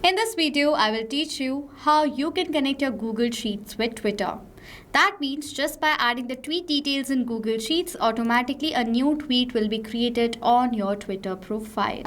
In this video, I will teach you how you can connect your Google Sheets with Twitter. That means just by adding the tweet details in Google Sheets, automatically a new tweet will be created on your Twitter profile.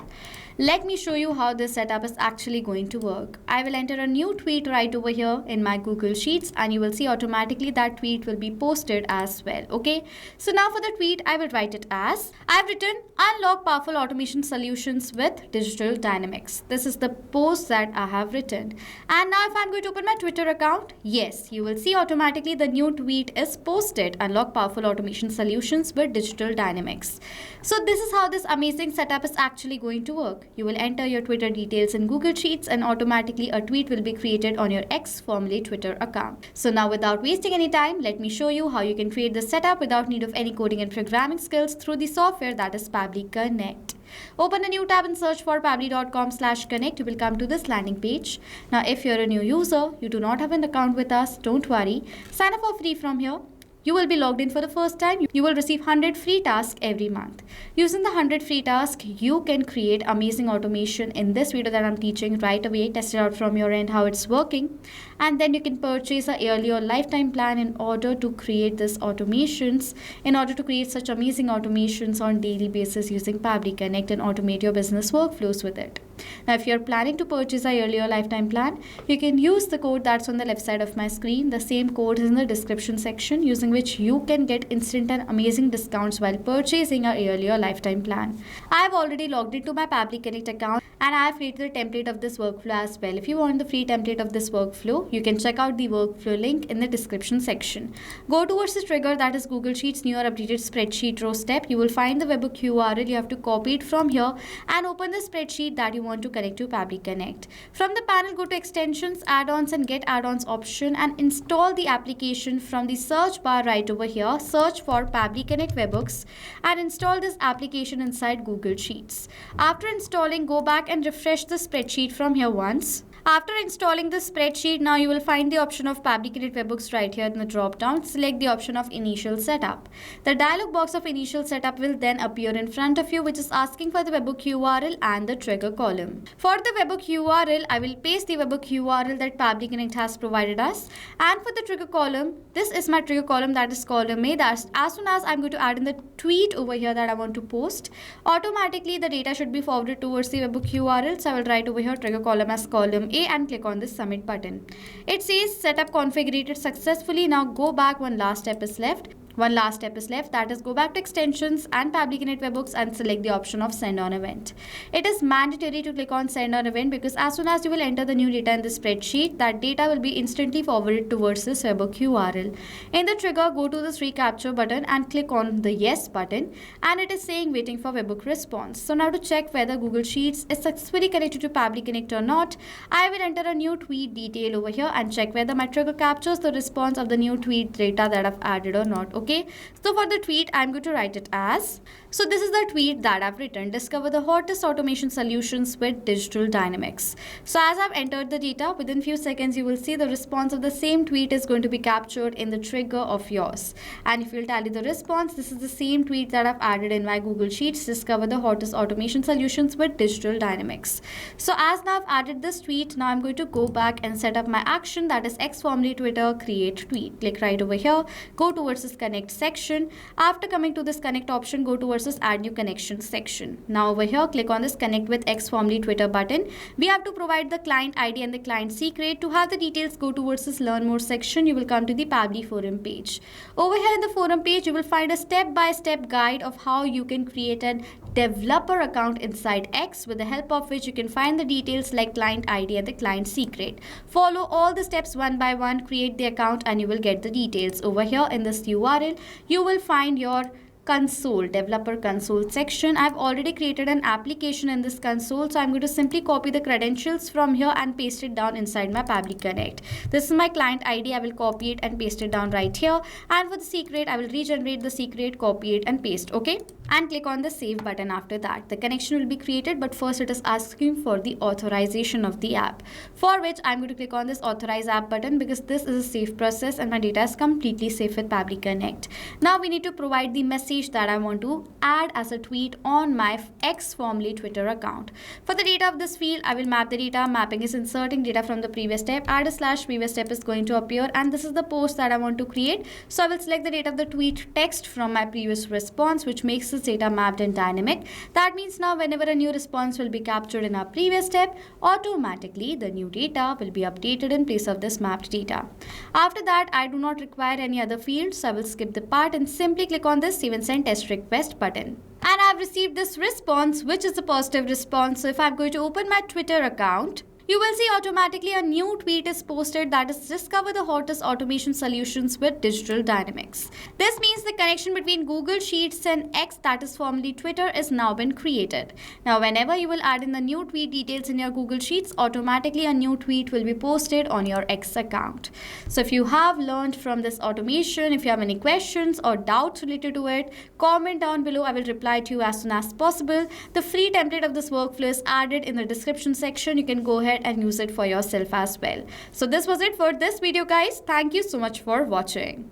Let me show you how this setup is actually going to work. I will enter a new tweet right over here in my Google Sheets and you will see automatically that tweet will be posted as well. Okay, so now for the tweet, I will write it as I've written unlock powerful automation solutions with digital dynamics. This is the post that I have written. And now if I'm going to open my Twitter account, yes, you will see automatically the new tweet is posted, unlock powerful automation solutions with digital dynamics. So this is how this amazing setup is actually going to work. You will enter your Twitter details in Google Sheets and automatically a tweet will be created on your X, formerly Twitter account. So now without wasting any time, let me show you how you can create this setup without need of any coding and programming skills through the software that is Pabbly Connect. Open a new tab and search for pabbly.com/connect. You will come to this landing page. Now if you're a new user, you do not have an account with us, don't worry. Sign up for free from here. You will be logged in for the first time. You will receive 100 free tasks every month. Using the 100 free tasks, you can create amazing automation in this video that I'm teaching right away. Test it out from your end how it's working. And then you can purchase a yearly or lifetime plan in order to create this automations, in order to create such amazing automations on daily basis using Pabbly Connect and automate your business workflows with it. Now, if you're planning to purchase a yearly or lifetime plan, you can use the code that's on the left side of my screen. The same code is in the description section, using which you can get instant and amazing discounts while purchasing a yearly or lifetime plan. I've already logged into my Pabbly Connect account and I've created the template of this workflow as well. If you want the free template of this workflow, you can check out the workflow link in the description section. Go towards the trigger, that is Google Sheets new or updated spreadsheet row step. You will find the webhook URL. You have to copy it from here and open the spreadsheet that you want to connect to Pabbly Connect. From the panel, go to extensions, add-ons and get add-ons option and install the application from the search bar right over here. Search for Pabbly Connect webhooks and install this application inside Google Sheets. After installing, go back and refresh the spreadsheet from here once. After installing the spreadsheet, now you will find the option of Pabbly Connect webhooks right here in the drop down. Select the option of initial setup. The dialog box of initial setup will then appear in front of you, which is asking for the webhook URL and the trigger column. For the webhook URL, I will paste the webhook URL that Pabbly Connect has provided us. And for the trigger column, this is my trigger column, that is column A. That's as soon as I'm going to add in the tweet over here that I want to post, automatically the data should be forwarded towards the webhook URL. So I will write over here trigger column as column A and click on this submit button. It says setup configured successfully. Now go back, one last step is left. That is go back to extensions and Pabbly Connect webhooks and select the option of send on event. It is mandatory to click on send on event because as soon as you will enter the new data in the spreadsheet, that data will be instantly forwarded towards this webhook URL. In the trigger, go to this recapture button and click on the yes button, and it is saying waiting for webhook response. So now to check whether Google Sheets is successfully connected to Pabbly Connect or not, I will enter a new tweet detail over here and check whether my trigger captures the response of the new tweet data that I've added or not. Okay, so for the tweet, I'm going to write it as, so this is the tweet that I've written, discover the hottest automation solutions with digital dynamics. So as I've entered the data, within few seconds, you will see the response of the same tweet is going to be captured in the trigger of yours. And if you'll tally the response, this is the same tweet that I've added in my Google Sheets, discover the hottest automation solutions with digital dynamics. So as now I've added this tweet, now I'm going to go back and set up my action, that is X, formerly Twitter, create tweet. Click right over here, go towards this connect section. After coming to this connect option, go towards this add new connection section. Now over here, click on this connect with X, formerly Twitter button. We have to provide the client ID and the client secret. To have the details, go towards this learn more section. You will come to the Pabbly forum page. Over here in the forum page, you will find a step-by-step guide of how you can create a developer account inside X, with the help of which you can find the details like client ID and the client secret. Follow all the steps one by one, create the account and you will get the details. Over here in this URL, you will find your console, developer console section. I've already created an application in this console, so I'm going to simply copy the credentials from here and paste it down inside my Pabbly Connect. This is my client ID. I will copy it and paste it down right here, and for the secret, I will regenerate the secret, copy it and paste. Okay, and click on the save button after that. The connection will be created, but first it is asking for the authorization of the app, for which I'm going to click on this authorize app button because this is a safe process and my data is completely safe with Pabbly Connect. Now we need to provide the message that I want to add as a tweet on my X, formerly Twitter account. For the data of this field, I will map the data. Mapping is inserting data from the previous step. Add a / previous step is going to appear, and this is the post that I want to create. So I will select the date of the tweet text from my previous response, which makes this data mapped and dynamic. That means now whenever a new response will be captured in our previous step, automatically the new data will be updated in place of this mapped data. After that, I do not require any other fields, so I will skip the part and simply click on this save and send test request button. And I've received this response, which is a positive response. So if I'm going to open my Twitter account, you will see automatically a new tweet is posted that is discover the hottest automation solutions with digital dynamics. This means the connection between Google Sheets and X, that is formerly Twitter, is now been created. Now whenever you will add in the new tweet details in your Google Sheets, automatically a new tweet will be posted on your X account. So if you have learned from this automation, if you have any questions or doubts related to it, comment down below. I will reply to you as soon as possible. The free template of this workflow is added in the description section. You can go ahead and use it for yourself as well. So this was it for this video, guys. Thank you so much for watching.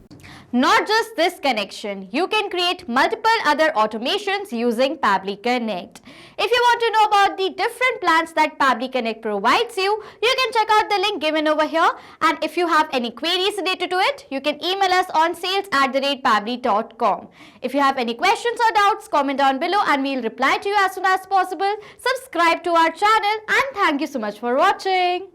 Not just this connection, you can create multiple other automations using Pabbly Connect. If you want to know about the different plans that Pabbly Connect provides you, you can check out the link given over here. And if you have any queries related to it, you can email us on sales@pabbly.com. If you have any questions or doubts, comment down below and we'll reply to you as soon as possible. Subscribe to our channel and thank you so much for watching.